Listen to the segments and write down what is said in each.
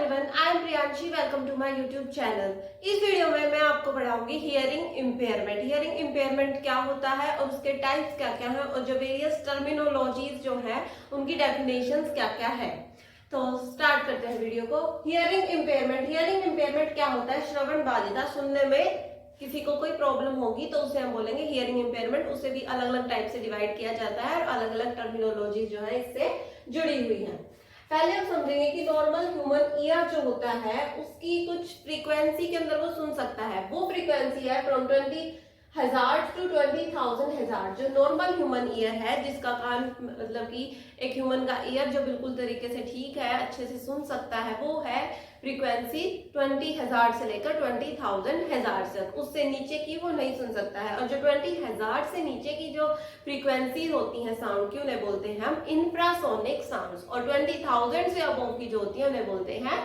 Everyone, I am Priyanshi. Welcome to my YouTube channel. इस video में मैं आपको पढ़ाऊंगी हियरिंग इम्पेयरमेंट। हियरिंग इम्पेयरमेंट क्या होता है और उसके टाइप्स क्या क्या है और जो वेरियस टर्मिनोलॉजीज जो है उनकी डेफिनेशंस क्या क्या है। तो स्टार्ट करते हैं वीडियो को। Hearing impairment. हियरिंग इम्पेयरमेंट क्या होता है? श्रवण बाधिता, सुनने में किसी को कोई प्रॉब्लम होगी तो उसे हम बोलेंगे हियरिंग इम्पेयरमेंट। उसे भी अलग अलग टाइप से डिवाइड किया जाता है और अलग अलग टर्मिनोलॉजी जो है इससे जुड़ी हुई है। पहले हम समझेंगे कि नॉर्मल ह्यूमन ईयर जो होता है उसकी कुछ फ्रीक्वेंसी के अंदर वो सुन सकता है। वो फ्रीक्वेंसी है फ्रॉम 20,000 टू 20,000। जो नॉर्मल ह्यूमन ईयर है, जिसका कान मतलब कि एक ह्यूमन का ईयर जो बिल्कुल तरीके से ठीक है, अच्छे से सुन सकता है, वो है फ्रीक्वेंसी 20,000 से लेकर 20,000 तक। उससे नीचे की वो नहीं सुन सकता है। और जो 20,000 से नीचे की जो फ्रीक्वेंसी होती है साउंड की, उन्हें बोलते हैं हम इंफ्रासोनिक साउंड्स। और 20,000 से अबव की जो होती है उन्हें बोलते हैं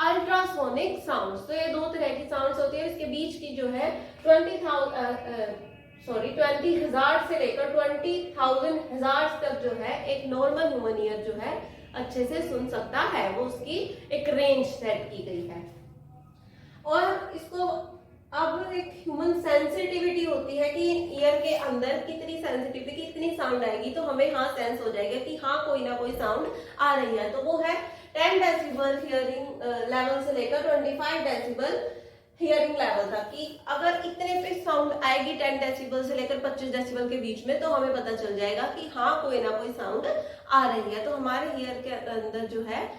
अल्ट्रासोनिक साउंड्स। तो ये दो तरह की साउंड्स होती है। इसके बीच की जो है 20,000 से लेकर 20,000 तक जो है एक नॉर्मल ह्यूमन ईयर जो है अच्छे से सुन सकता है। वो उसकी एक रेंज सेट की गई है। और इसको अब एक ह्यूमन सेंसिटिविटी होती है कि ईयर के अंदर कितनी सेंसिटिविटी, कितनी साउंड आएगी तो हमें हाँ सेंस हो जाएगा कि हाँ कोई ना कोई साउंड आ रही है। तो वो है 10 डेसिबल हियरिंग लेवल से लेकर 25 डेसिबल हियरिंग लेवल तक। कि अगर इतने पे साउंड आएगी 10 डेसिबल से लेकर 25 डेसिबल के बीच में तो हमें पता चल जाएगा कि हाँ कोई ना कोई साउंड आ रही है। तो हमारे ईयर के अंदर जो है,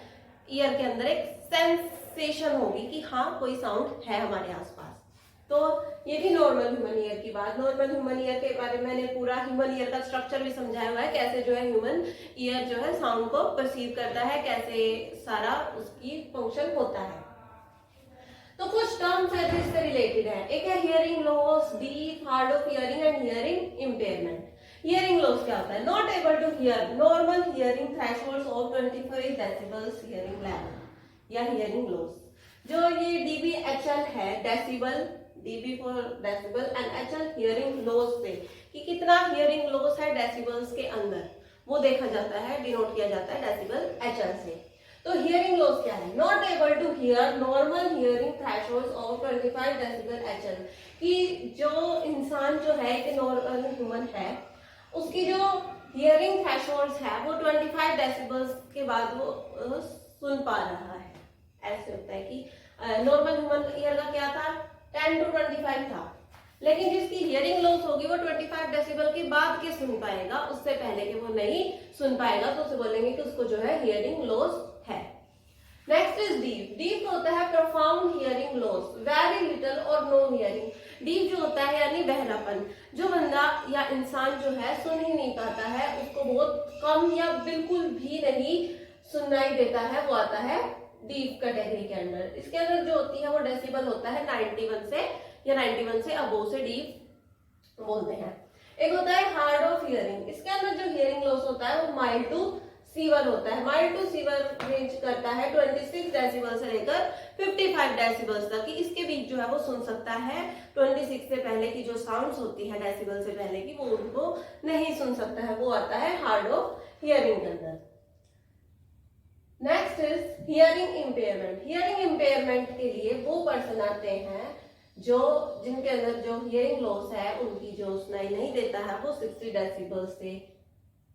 ईयर के अंदर एक सेंसेशन होगी कि हाँ कोई साउंड है हमारे आसपास। तो ये भी नॉर्मल ह्यूमन ईयर की बात। नॉर्मल ह्यूमन ईयर के बारे में मैंने पूरा ह्यूमन ईयर का स्ट्रक्चर भी समझाया हुआ है, कैसे जो है ह्यूमन ईयर जो है साउंड को परसीव करता है, कैसे सारा उसकी फंक्शन होता है। तो कुछ टर्म्स है जो इससे रिलेटेड है। एक है hearing loss, deep, hard of hearing and hearing impairment. Hearing loss क्या होता है? Not able to hear, normal hearing thresholds of 25 decibels hearing level या हियरिंग लॉस। जो ये डीबीएचएल है, decibel, DB for decibel and HL hearing loss से कि कितना हियरिंग लॉस है डेसिबल्स के अंदर, वो देखा जाता है, डिनोट किया जाता है डेसिबल एचएल से। तो हियरिंग लॉस क्या है? Not able to hear, normal hearing thresholds of 25 decibel HL. कि जो इंसान जो है, एक नॉर्मल ह्यूमन है, उसकी जो हियरिंग थ्रेशोल्ड्स है वो 25 डेसिबल्स के बाद वो सुन पा रहा है। ऐसे होता है कि नॉर्मल ह्यूमन ईयर का क्या था, 10 टू 25 था, लेकिन जिसकी हियरिंग लॉस होगी वो 25 डेसिबल के बाद के सुन पाएगा, उससे पहले के वो नहीं सुन पाएगा। तो उसे बोलेंगे कि उसको जो है हियरिंग लॉस है। Next is deep. डीप होता है profound hearing loss, very little और नो हियरिंग। डीप जो होता है यानी बहरापन। जो बंदा या इंसान जो है सुन ही नहीं पाता है, उसको बहुत कम या बिल्कुल भी नहीं सुनाई देता है, वो आता है डीप कैटेगरी के अंदर। इसके अंदर जो होती है वो डेसिबल होता है 91 से या 91 से अबोव से डीप बोलते हैं। एक होता है हार्ड ऑफ हियरिंग। इसके अंदर जो हियरिंग लॉस होता है वो माइल्ड टू सीवर होता है। माइल्ड टू सीवर रेंज करता है 26 डेसिबल से लेकर 55 डेसिबल तक। कि इसके बीच जो है वो सुन सकता है। 26 से पहले की जो साउंड्स होती है डेसिबल से पहले की, वो उनको नहीं सुन सकता है, वो आता है हार्ड ऑफ हियरिंग के अंदर। Next is hearing impairment. Hearing impairment के लिए वो पर्सन आते हैं जो जिनके अंदर जो हियरिंग लॉस है, उनकी जो सुनाई नहीं देता है वो 60 डेसिबल से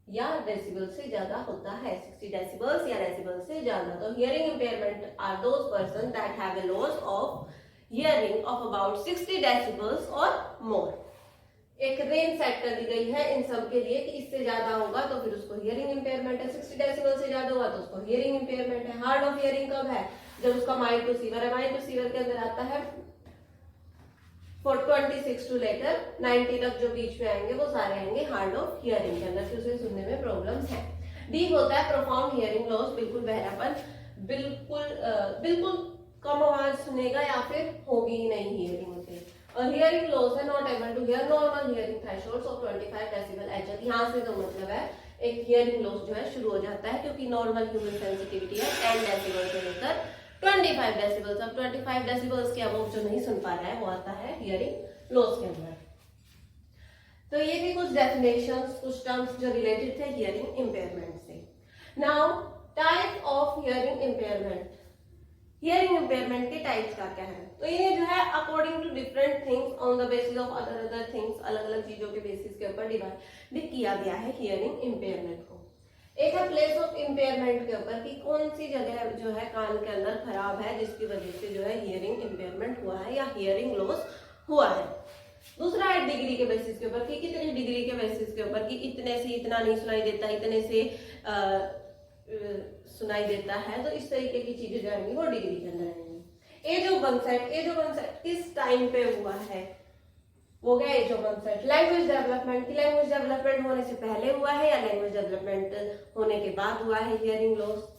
या डेसिबल से ज्यादा होता है। 60 डेसिबल्स या डेसिबल से ज्यादा। तो hearing impairment are those person that have a loss of hearing of about 60 decibels और मोर। एक रेंज सेट कर दी गई है इन सब के लिए कि इससे ज्यादा होगा तो फिर उसको हियरिंग इम्पेयरमेंट है, 60 डेसिबल से ज्यादा होगा तो उसको हियरिंग इम्पेयरमेंट है। हार्ड ऑफ हियरिंग कब है? जब उसका माइल्ड टू सीवर है। माइल्ड टू सीवर के अंदर आता है फॉर 26 टू लेकर 90 तक, जो बीच में आएंगे वो सारे आएंगे हार्ड ऑफ हियरिंग के अंदर, उसे सुनने में प्रॉब्लम्स है। डीप होता है प्रोफाउंड हियरिंग लॉस, बिल्कुल बहरापन, बिल्कुल कम आवाज सुनेगा या फिर होगी ही नहीं हियरिंग उसे। और हियरिंग लॉस है not able to hear, normal hearing thresholds of 25 decibel HL. यहाँ से तो मतलब है एक हियरिंग लॉस जो है शुरू हो जाता है, क्योंकि नॉर्मल ह्यूमन सेंसिटिविटी है 10 डेसिबल से लेकर 25 डेसिबल्स। अब 25 डेसिबल्स के अबव जो नहीं सुन पा रहा है वो आता है हियरिंग लॉस के अंदर। तो ये भी कुछ डेफिनेशंस, कुछ टर्म्स जो रिलेटेड थे हियरिंग इम्पेयरमेंट से। Now type of hearing impairment. Hearing impairment के टाइप्स क्या क्या है। तो इन्हें जो है according to different things on the basis of other things, अलग अलग चीजों के बेसिस के ऊपर डिवाइड किया गया है हियरिंग इम्पेयरमेंट को। एक है प्लेस ऑफ इम्पेयरमेंट के ऊपर कि कौन सी जगह जो है कान के अंदर खराब है जिसकी वजह से जो है हियरिंग इम्पेयरमेंट हुआ है या हियरिंग लॉस हुआ है। दूसरा है डिग्री के बेसिस के ऊपर कि कितनी डिग्री के बेसिस के ऊपर कि इतने से इतना नहीं सुनाई देता, इतने से सुनाई देता है, तो इस तरीके की चीजें जो आएंगी वो डिग्री के अंदर आएंगी। एज ऑफ कॉन्सेप्ट किस टाइम पे हुआ है, वो गया age of concept. Language development की लैंग्वेज डेवलपमेंट होने से पहले हुआ है या लैंग्वेज डेवलपमेंट होने के बाद हुआ है हियरिंग लॉस।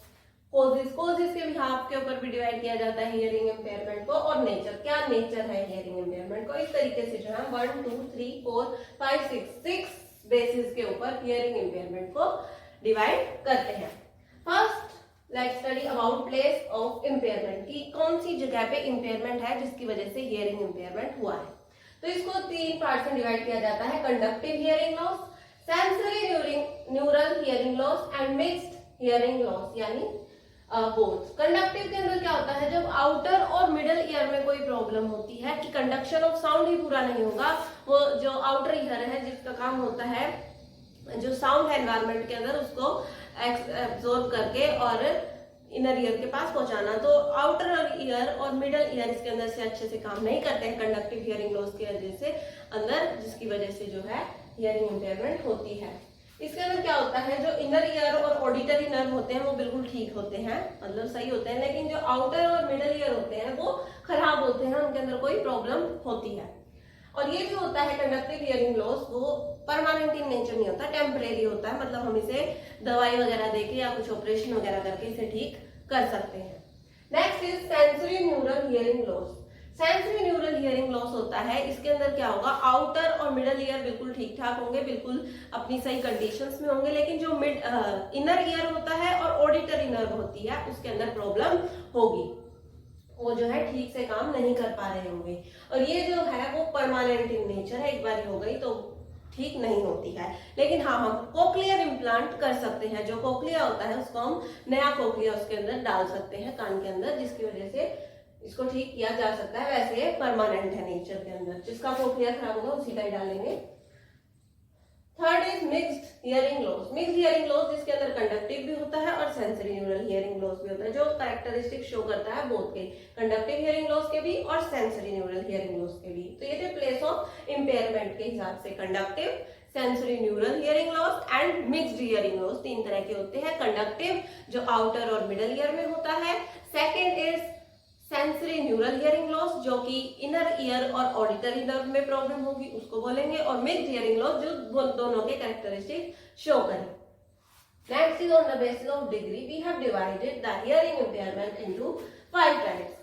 कोजेस के बिहाफ के ऊपर भी डिवाइड किया जाता है हियरिंग इम्पेयरमेंट को। और नेचर, क्या नेचर है हियरिंग इम्पेयरमेंट को, इस तरीके से जो है 1 2 3 4 5 6 बेसिस के ऊपर हियरिंग इम्पेयरमेंट को डिवाइड करते हैं। First let's study about place of impairment की कौन सी जगह पे इम्पेयरमेंट है जिसकी वजह से हियरिंग इम्पेयरमेंट हुआ है। तो इसको 3 पार्ट्स में डिवाइड किया जाता है, conductive hearing loss, sensory neural hearing loss and mixed hearing loss, यानी बोथ। कंडक्टिव के अंदर क्या होता है, जब आउटर और मिडल ईयर में कोई प्रॉब्लम होती है कि कंडक्शन ऑफ साउंड ही पूरा नहीं होगा, वो जो आउटर ईयर है जिसका काम होता है जो साउंड है एनवायरमेंट के अंदर उसको एब्जॉर्ब करके और इनर ईयर के पास पहुंचाना, तो आउटर ईयर और मिडल ईयर इसके अंदर से अच्छे से काम नहीं करते हैं कंडक्टिव हियरिंग लॉस की वजह से अंदर, जिसकी वजह से जो है हियरिंग इम्पेयरमेंट होती है। इसके अंदर क्या होता है, जो इनर ईयर और ऑडिटरी नर्व होते हैं वो बिल्कुल ठीक होते हैं, मतलब सही होते हैं, लेकिन जो आउटर और मिडल ईयर होते हैं वो खराब होते हैं, उनके अंदर कोई प्रॉब्लम होती है। और ये जो होता है कंडक्टिव हियरिंग लॉस वो परमानेंट इन नेचर नहीं होता, टेम्परेरी होता है, मतलब हम इसे दवाई वगैरह देके या कुछ ऑपरेशन वगैरह करके इसे ठीक कर सकते हैं। Next is sensory neural hearing loss. Sensory neural hearing loss होता है, इसके अंदर क्या होगा, आउटर और मिडल ईयर बिल्कुल ठीक ठाक होंगे, बिल्कुल अपनी सही कंडीशंस में होंगे, लेकिन जो इनर ईयर होता है और ऑडिटरी नर्व होती है उसके अंदर प्रॉब्लम होगी, वो जो है ठीक से काम नहीं कर पा रहे होंगे। और ये जो है वो परमानेंट इन नेचर है, एक बार हो गई तो ठीक नहीं होती है। लेकिन हाँ, हम कोक्लियर इम्प्लांट कर सकते हैं, जो कोक्लिया होता है उसको हम नया कोक्लिया उसके अंदर डाल सकते हैं कान के अंदर, जिसकी वजह से इसको ठीक किया जा सकता है। वैसे परमानेंट है नेचर के अंदर, जिसका कोक्लिया खराब होगा उसी का ही डालेंगे। Third is mixed hearing loss. Mixed hearing loss जिसके अंदर कंडक्टिव भी होता है और सेंसरी न्यूरल हियरिंग लॉस भी होता है, जो कैरेक्टरिस्टिक शो करता है बोथ के, कंडक्टिव हियरिंग लॉस के भी और सेंसरी न्यूरल हियरिंग लॉस के भी। तो ये थे प्लेस ऑफ इम्पेयरमेंट के हिसाब से, conductive, sensory neural hearing loss and mixed hearing loss. 3 तरह के होते हैं, कंडक्टिव जो आउटर और मिडल ईयर में होता है, second is sensory neural hearing loss जो कि इनर ईयर और ऑडिटरी नर्व में प्रॉब्लम होगी उसको बोलेंगे, और मिक्स्ड हियरिंग लॉस जो दोनों के कैरेक्टरिस्टिक शो करें। Next is on the basis of degree we have divided the hearing impairment into 5 types,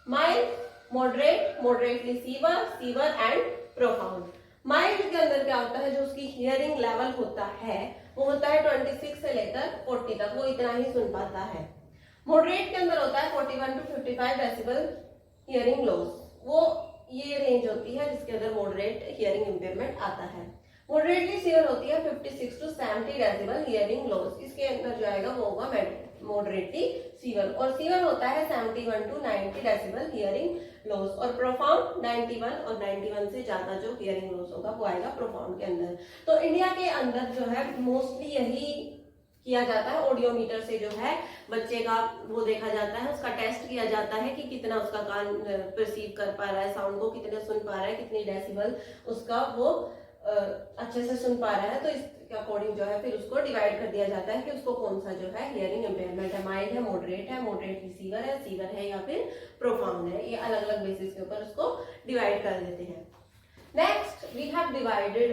mild, moderate, moderately severe, severe and profound. Mild के अंदर क्या होता है, जो उसकी हियरिंग लेवल होता है वो होता है 26 से लेकर 40 तक, वो इतना ही सुन पाता है। मॉडरेट के अंदर होता है 41 to 55 डेसिबल हियरिंग लॉस, वो ये रेंज होती है जिसके अंदर मॉडरेट हियरिंग इम्पेयरमेंट आता है। मॉडरेटली सीवर होती है 56 to 70 डेसिबल हियरिंग लॉस, इसके अंदर जो आएगा वो होगा मॉडरेटली सीवर। और सीवर होता है 71 to 90 डेसिबल हियरिंग लॉस, और प्रोफाउंड 91 और 91 से ज्यादा जो हियरिंग लॉस होगा वो आएगा प्रोफाउंड के अंदर। तो इंडिया के अंदर जो है मोस्टली यही किया जाता है, ऑडियोमीटर से जो है बच्चे का वो देखा जाता है, उसका टेस्ट किया जाता है कि कितना उसका कान परसीव कर पा रहा है, साउंड को कितने सुन पा रहा है, कितनी डेसिबल उसका वो अच्छे से सुन पा रहा है। तो इसके अकॉर्डिंग जो है फिर उसको डिवाइड कर दिया जाता है कि उसको कौन सा जो है हियरिंग इम्पेयरमेंट है, माइल्ड है, मॉडरेट सीवर है या फिर प्रोफाउंड है, ये अलग अलग बेसिस के ऊपर उसको डिवाइड कर देते हैं। Next we have divided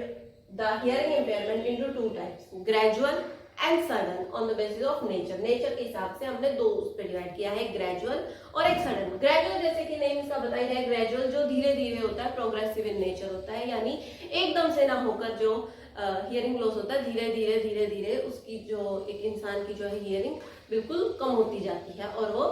the hearing impairment into 2 types, gradual and sudden on the basis of nature. Nature के हिसाब से हमने 2 उस पर डिवाइड किया है, ग्रेजुअल और एक सडन। ग्रेजुअल जैसे कि नेम इसका बताई जाए, ग्रेजुअल जो धीरे धीरे होता है, प्रोग्रेसिव इन नेचर होता है, यानी एकदम से ना होकर जो हियरिंग लॉस होता है धीरे धीरे उसकी जो एक इंसान की जो है हियरिंग बिल्कुल कम होती जाती है और वो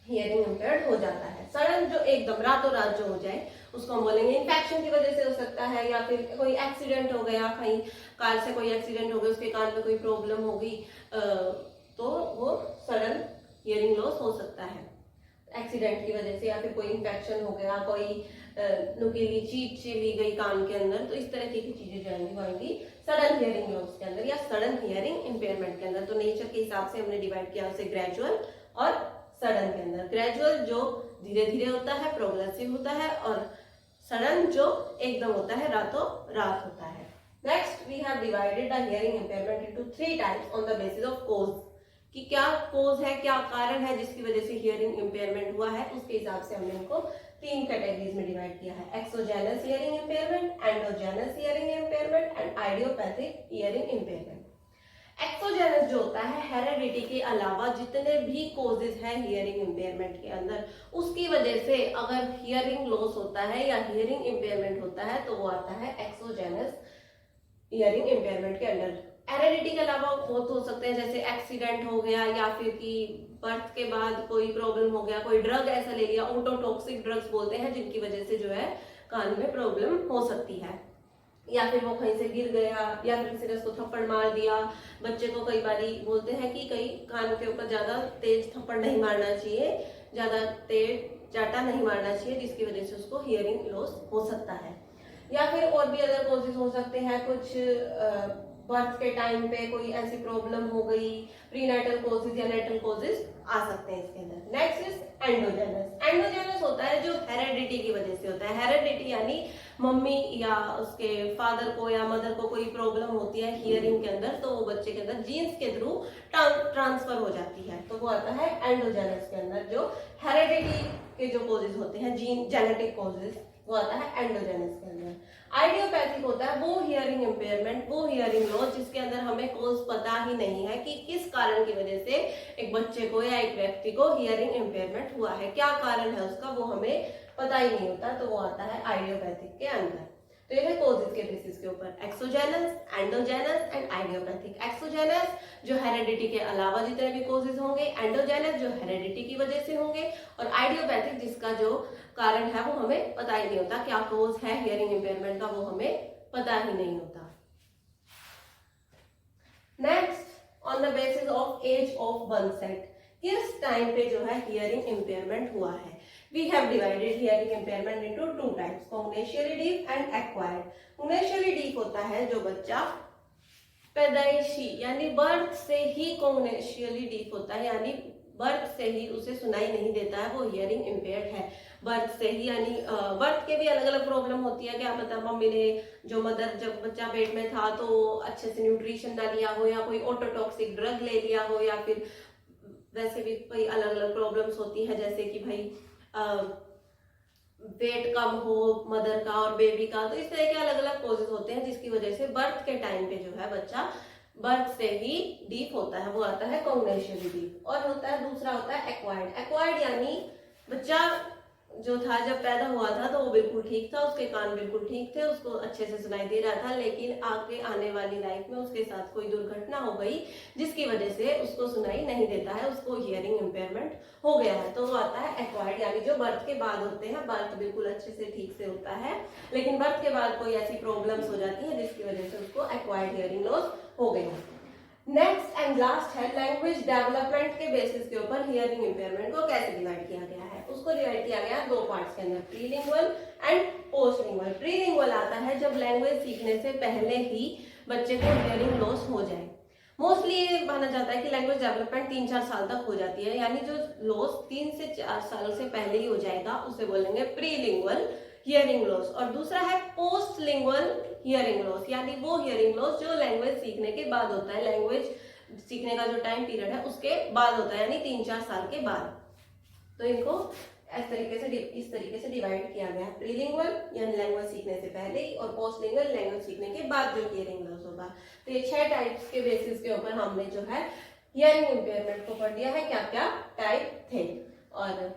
हियरिंग इम्पेयर्ड हो जाता है। सडन जो एकदम रातों रात जो हो जाए उसको हम बोलेंगे इन्फेक्शन की वजह से हो सकता है, या फिर कोई एक्सीडेंट हो गया, कहीं कार से कोई एक्सीडेंट हो गया, उसके कान में कोई प्रॉब्लम हो गई, तो वो सडन हियरिंग लॉस हो सकता है। एक्सीडेंट की वजह से या फिर कोई इन्फेक्शन हो गया, कोई नुकीली चीज चली गई कान के अंदर, तो इस तरह की चीजें जो है वो आएंगी सडन हियरिंग लॉस के अंदर या सडन हियरिंग इम्पेयरमेंट के अंदर। तो नेचर के हिसाब से हमने डिवाइड किया उसे ग्रेजुअल और सडन के अंदर। ग्रेजुअल जो धीरे धीरे होता है, प्रोग्रेसिव होता है, और सडन जो एकदम होता है, रातों रात होता है। Next we have divided the hearing impairment into 3 types on the basis of cause, कि क्या कोज है, क्या कारण है जिसकी वजह से हियरिंग इम्पेयरमेंट हुआ है, उसके हिसाब से हमने इनको 3 कैटेगरीज में डिवाइड किया है। Exogenous hearing impairment, endogenous hearing impairment and idiopathic hearing impairment. Exogenous जो होता है, हेरेडिटी के अलावा जितने भी कोजेज हैं हियरिंग इम्पेयरमेंट के अंदर, उसकी वजह से अगर हियरिंग लॉस होता है या हियरिंग इम्पेयरमेंट होता है तो वो आता है एक्सोजेनस हियरिंग इम्पेयरमेंट के अंडर। हेरेडिटी के अलावा बहुत हो सकते हैं, जैसे एक्सीडेंट हो गया या फिर कि बर्थ के बाद कोई प्रॉब्लम हो गया, कोई ड्रग ऐसा ले लिया, ओटोटॉक्सिक ड्रग्स बोलते हैं, जिनकी वजह से जो है कान में प्रॉब्लम हो सकती है, या फिर वो कहीं से गिर गया या फिर किसी ने उसको थप्पड़ मार दिया। बच्चे को कई बारी बोलते हैं कि कई कान के ऊपर ज्यादा तेज थप्पड़ नहीं मारना चाहिए, ज्यादा तेज चाटा नहीं मारना चाहिए, जिसकी वजह से उसको हियरिंग लॉस हो सकता है। या फिर और भी अदर कॉजेज हो सकते हैं, कुछ बर्थ के टाइम पे कोई ऐसी प्रॉब्लम हो गई, प्रीनेटल कॉजेज या नेटल कॉजेज आ सकते हैं इसके अंदर। Next is endogenous. एंडोजेनस होता है जो हेरेडिटी की वजह से होता है। हेरेडिटी यानी मम्मी या उसके फादर को या मदर को कोई प्रॉब्लम होती है हियरिंग के अंदर, तो वो बच्चे के अंदर जीन्स के थ्रू ट्रांसफर हो जाती है, तो वो आता है एंडोजेनस के अंदर। जो हेरेडिटी के जो कॉजेज होते हैं, जीन जेनेटिक कॉजेज, वो आता है एंडोजेनस के अंदर। आइडियोपैथिक होता है वो हियरिंग इम्पेयरमेंट, वो हियरिंग लॉस जिसके अंदर हमें कॉज पता ही नहीं है कि किस कारण की वजह से एक बच्चे को या एक व्यक्ति को हियरिंग इम्पेयरमेंट हुआ है, क्या कारण है उसका, वो हमें पता ही नहीं होता, तो वो आता है आइडियोपैथिक के अंदर। तो ये है कॉजेज के बेसिस के ऊपर, exogenous, endogenous and idiopathic. Exogenous जो हेरेडिटी के अलावा जितने भी कॉजेज होंगे, एंडोजेनस जो हेरेडिटी की वजह से होंगे, और आइडियोपैथिक जिसका जो कारण है वो हमें पता ही नहीं होता, क्या कॉज है हियरिंग इम्पेयरमेंट का, वो हमें पता ही नहीं होता। Next, on the basis of age of onset, किस टाइम पे जो है हियरिंग इम्पेयरमेंट हुआ है। We have divided hearing impairment into 2 types, congenially deaf and acquired. Congenially deaf होता है जो बच्चा पैदाइशी यानी बर्थ से ही congenially deaf होता है, यानी बर्थ से ही उसे सुनाई नहीं देता है, वो हियरिंग इम्पेयर्ड है बर्थ से ही। यानी बर्थ के भी अलग अलग प्रॉब्लम होती है, क्या पता मम्मी ने जो मदर जब बच्चा पेट में था तो अच्छे से न्यूट्रिशन ना लिया हो, या कोई ओटोटॉक्सिक ड्रग ले लिया हो, या फिर वैसे भी कई अलग अलग प्रॉब्लम्स होती है, जैसे कि भाई वेट कम हो मदर का और बेबी का, तो इस तरह के अलग अलग कॉजेज होते हैं जिसकी वजह से बर्थ के टाइम पे जो है बच्चा बर्थ से ही डीप होता है, वो आता है कॉग्निशनली डीप। और होता है दूसरा होता है एक्वायर्ड। एक्वायर्ड यानी बच्चा जो था जब पैदा हुआ था तो वो बिल्कुल ठीक था, उसके कान बिल्कुल ठीक थे, उसको अच्छे से सुनाई दे रहा था, लेकिन आगे आने वाली लाइफ में उसके साथ कोई दुर्घटना हो गई जिसकी वजह से उसको सुनाई नहीं देता है, उसको हियरिंग इम्पेयरमेंट हो गया है, तो वो आता है एक्वायर्ड। यानी जो बर्थ के बाद होते हैं, बर्थ बिल्कुल अच्छे से ठीक से होता है, लेकिन बर्थ के बाद कोई ऐसी प्रॉब्लम्स हो जाती है जिसकी वजह से उसको एक्वायर्ड हियरिंग लॉस हो गया। नेक्स्ट एंड लास्ट है लैंग्वेज डेवलपमेंट के बेसिस के ऊपर हियरिंग इम्पेयरमेंट को कैसे डिवाइड किया गया है। उसको डिवाइड किया गया 2 पार्ट्स के अंदर, प्रीलिंगुअल एंड पोस्टलिंगुअल। प्रीलिंगुअल आता है जब लैंग्वेज सीखने से पहले ही बच्चे को हियरिंग लॉस हो जाए। मोस्टली ये माना जाता है कि लैंग्वेज डेवलपमेंट 3-4 साल तक हो जाती है, यानी जो लॉस 3 से 4 साल से पहले ही हो जाएगा उसे बोलेंगे प्रीलिंगुअल हियरिंग लॉस। और दूसरा है पोस्टलिंगुअल हियरिंग लॉस, यानी वो हियरिंग लॉस जो लैंग्वेज सीखने के बाद होता है, लैंग्वेज सीखने का जो टाइम पीरियड है उसके बाद होता है, यानी 3-4 साल के बाद। तो इनको इस तरीके से डिवाइड किया गया है, प्रीलिंगुअल यानी लैंग्वेज सीखने से पहले ही, और पोस्टलिंगुअल लैंग्वेज सीखने के बाद जो हियरिंग लॉस होगा। तो ये 6 टाइप्स के बेसिस के ऊपर हमने जो है हियरिंग इम्पेयरमेंट को पढ़ दिया है, क्या क्या टाइप थे। और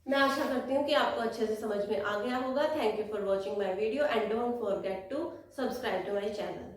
मैं आशा करती हूँ कि आपको अच्छे से समझ में आ गया होगा। Thank you for watching my video and don't forget to subscribe to my channel.